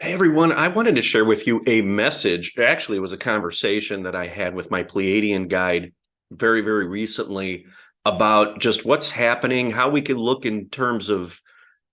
Hey everyone, I wanted to share with you a message. Actually, it was a conversation that I had with my Pleiadian guide very, very recently about just what's happening, how we can look in terms of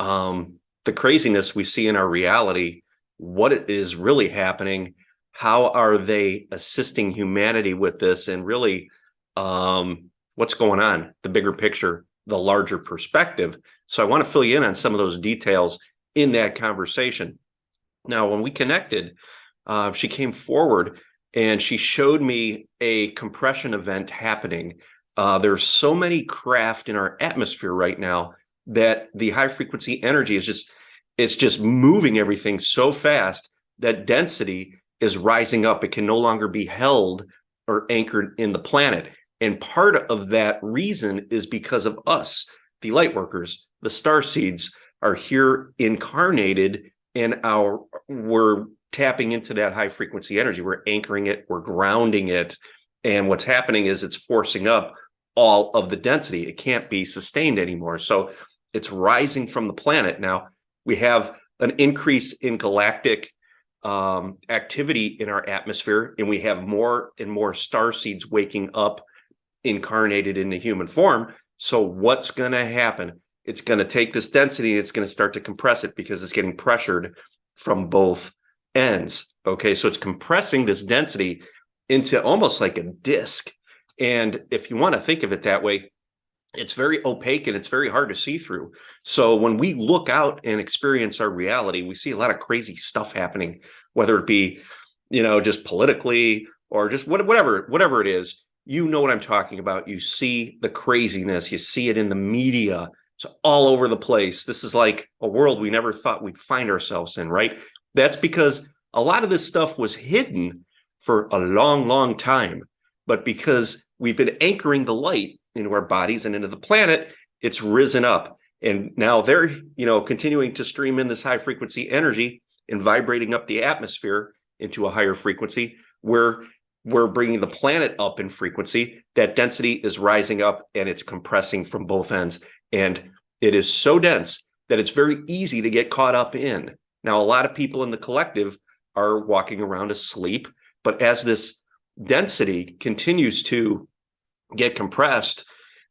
the craziness we see in our reality, what it is really happening, how are they assisting humanity with this, and really what's going on, the bigger picture, the larger perspective. So I want to fill you in on some of those details in that conversation. Now, when we connected, she came forward and she showed me a compression event happening. There's so many craft in our atmosphere right now that the high frequency energy is just moving everything so fast that density is rising up. It can no longer be held or anchored in the planet. And part of that reason is because of us, the Lightworkers, the starseeds are here incarnated, and we're tapping into that high frequency energy. We're anchoring it, we're grounding it. And what's happening is it's forcing up all of the density. It can't be sustained anymore. So it's rising from the planet. Now we have an increase in galactic activity in our atmosphere, and we have more and more star seeds waking up, incarnated into human form. So what's going to happen? It's going to take this density and it's going to start to compress it because it's getting pressured from both ends. Okay, so it's compressing this density into almost like a disc. And if you want to think of it that way, it's very opaque and it's very hard to see through. So when we look out and experience our reality, we see a lot of crazy stuff happening, whether it be, just politically or just whatever it is. You know what I'm talking about. You see the craziness. You see it in the media. It's all over the place. This is like a world we never thought we'd find ourselves in, right? That's because a lot of this stuff was hidden for a long, long time. But because we've been anchoring the light into our bodies and into the planet, it's risen up. And now they're, continuing to stream in this high frequency energy and vibrating up the atmosphere into a higher frequency where we're bringing the planet up in frequency. That density is rising up and it's compressing from both ends. And it is so dense that it's very easy to get caught up in. Now, a lot of people in the collective are walking around asleep, but as this density continues to get compressed,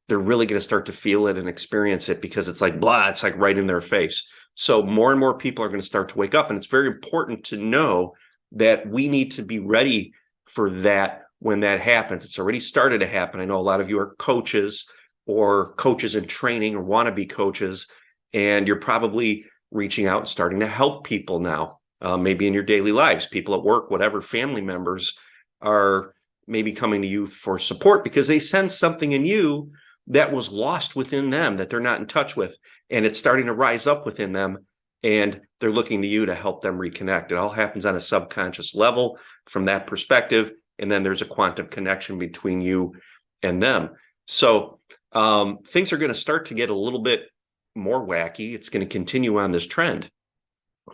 they're really going to start to feel it and experience it because it's like blah, it's like right in their face. So more and more people are going to start to wake up. And it's very important to know that we need to be ready for that when that happens. It's already started to happen. I know a lot of you are coaches or coaches in training or want to be coaches, and you're probably reaching out and starting to help people now, maybe in your daily lives, people at work, whatever, family members are maybe coming to you for support because they sense something in you that was lost within them that they're not in touch with, and it's starting to rise up within them, and they're looking to you to help them reconnect. It all happens on a subconscious level from that perspective, and then there's a quantum connection between you and them. So things are going to start to get a little bit more wacky. It's going to continue on this trend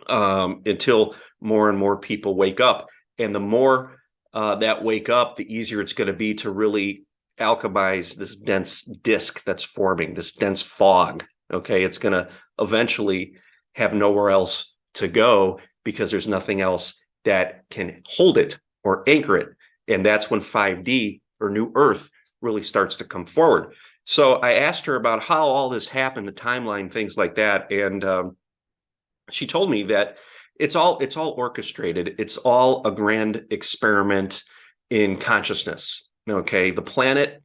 until more and more people wake up. And the more that wake up, the easier it's going to be to really alchemize this dense disk that's forming, this dense fog. Okay, it's going to eventually have nowhere else to go because there's nothing else that can hold it or anchor it. And that's when 5D or New Earth really starts to come forward. So I asked her about how all this happened, the timeline, things like that. And she told me that it's all orchestrated. It's all a grand experiment in consciousness. Okay, the planet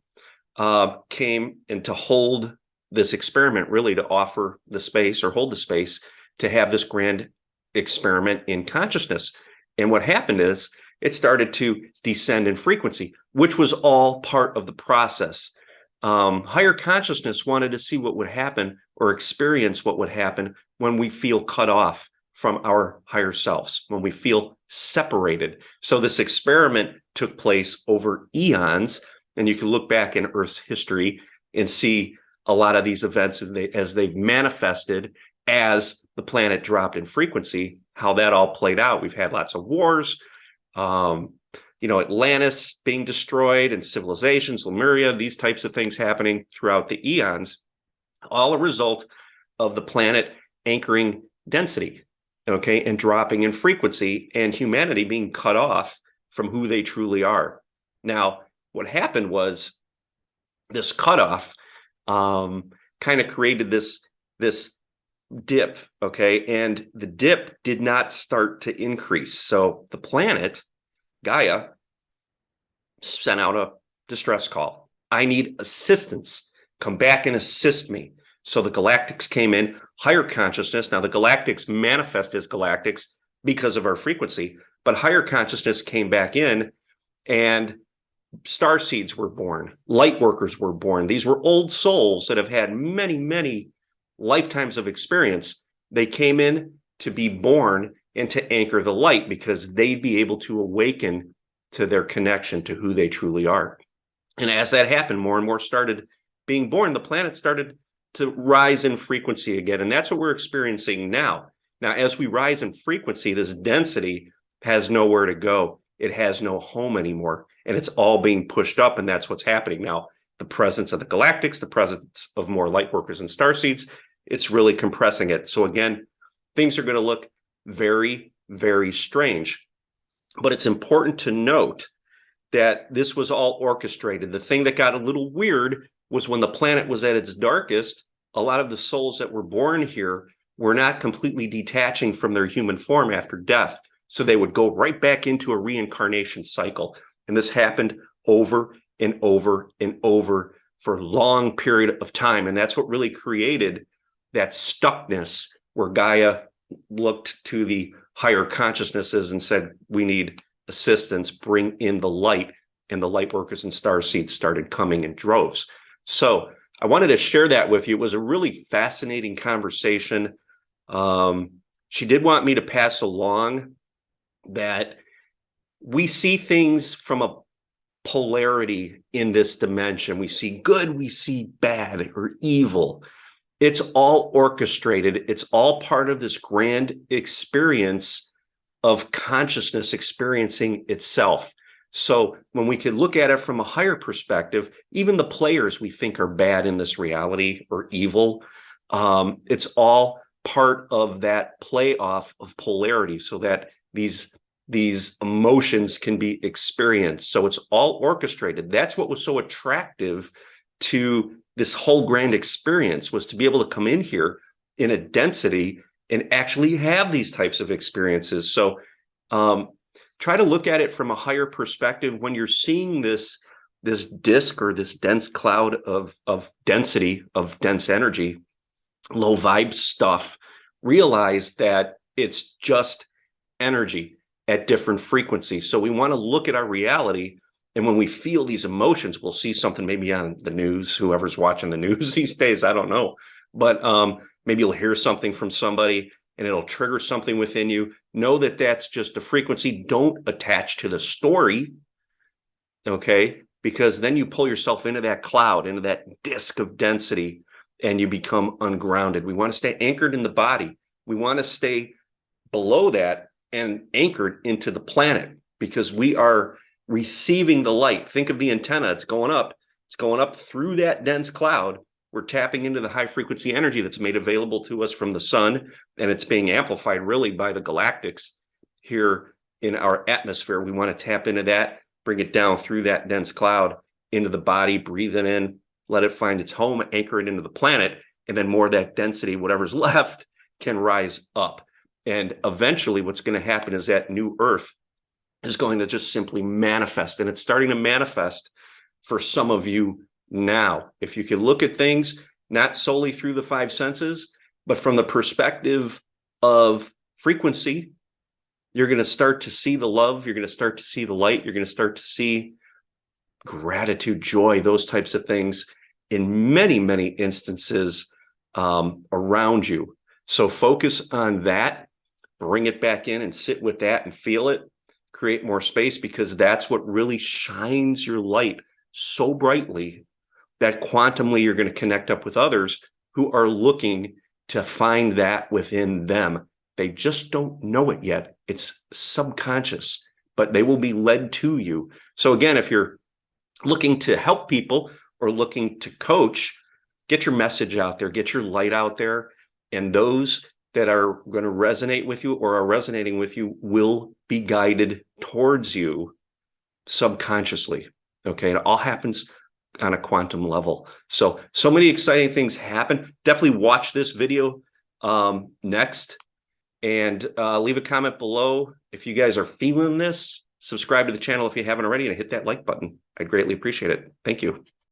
came in to hold this experiment, really to offer the space or hold the space to have this grand experiment in consciousness. And what happened is it started to descend in frequency, which was all part of the process. Higher consciousness wanted to see what would happen or experience what would happen when we feel cut off from our higher selves, when we feel separated. So this experiment took place over eons, and you can look back in Earth's history and see a lot of these events as they've manifested as the planet dropped in frequency, how that all played out. We've had lots of wars, Atlantis being destroyed and civilizations, Lemuria, these types of things happening throughout the eons, all a result of the planet anchoring density. okay, and dropping in frequency, and humanity being cut off from who they truly are. Now, what happened was this cutoff kind of created this dip, okay, and the dip did not start to increase. So the planet, Gaia, sent out a distress call. I need assistance. Come back and assist me. So the Galactics came in, higher consciousness. Now the Galactics manifest as Galactics because of our frequency, but higher consciousness came back in, and starseeds were born. Lightworkers were born. These were old souls that have had many, many lifetimes of experience. They came in to be born and to anchor the light because they'd be able to awaken to their connection to who they truly are. And as that happened, more and more started being born. The planet started to rise in frequency again. And that's what we're experiencing now. Now, as we rise in frequency, this density has nowhere to go. It has no home anymore. And it's all being pushed up. And that's what's happening now. The presence of the Galactics, the presence of more Lightworkers and starseeds, it's really compressing it. So again, things are going to look very, very strange. But it's important to note that this was all orchestrated. The thing that got a little weird was when the planet was at its darkest, a lot of the souls that were born here were not completely detaching from their human form after death. So they would go right back into a reincarnation cycle. And this happened over and over and over for a long period of time. And that's what really created that stuckness where Gaia looked to the higher consciousnesses and said, we need assistance, bring in the light. And the Lightworkers and starseeds started coming in droves. So I wanted to share that with you. It was a really fascinating conversation. She did want me to pass along that we see things from a polarity in this dimension. We see good, we see bad or evil. It's all orchestrated. It's all part of this grand experience of consciousness experiencing itself. So when we could look at it from a higher perspective, even the players we think are bad in this reality or evil, it's all part of that play off of polarity so that these emotions can be experienced. So it's all orchestrated. That's what was so attractive to this whole grand experience, was to be able to come in here in a density and actually have these types of experiences. So try to look at it from a higher perspective when you're seeing this disk or this dense cloud of density, of dense energy, low vibe stuff. Realize that it's just energy at different frequencies. So we want to look at our reality. And when we feel these emotions, we'll see something maybe on the news, whoever's watching the news these days, I don't know. But maybe you'll hear something from somebody and it'll trigger something within you. Know that that's just a frequency. Don't attach to the story, okay? Because then you pull yourself into that cloud, into that disk of density, and you become ungrounded. We want to stay anchored in the body. We want to stay below that and anchored into the planet because we are receiving the light. Think of the antenna. It's going up. It's going up through that dense cloud. We're tapping into the high frequency energy that's made available to us from the sun, and it's being amplified really by the Galactics here in our atmosphere. We want to tap into that, bring it down through that dense cloud into the body, breathe it in, let it find its home, anchor it into the planet, and then more of that density, whatever's left, can rise up. And eventually what's going to happen is that new Earth is going to just simply manifest. And it's starting to manifest for some of you now. If you can look at things not solely through the five senses, but from the perspective of frequency, you're going to start to see the love. You're going to start to see the light. You're going to start to see gratitude, joy, those types of things in many, many instances around you. So focus on that, bring it back in and sit with that and feel it, create more space, because that's what really shines your light so brightly that quantumly you're going to connect up with others who are looking to find that within them. They just don't know it yet. It's subconscious, but they will be led to you. So again, if you're looking to help people or looking to coach, get your message out there, get your light out there. And those that are going to resonate with you or are resonating with you will be guided towards you subconsciously. Okay. It all happens on a quantum level. So many exciting things happen. Definitely watch this video next, and leave a comment below if you guys are feeling this. Subscribe to the channel if you haven't already, and hit that like button. I'd greatly appreciate it. Thank you.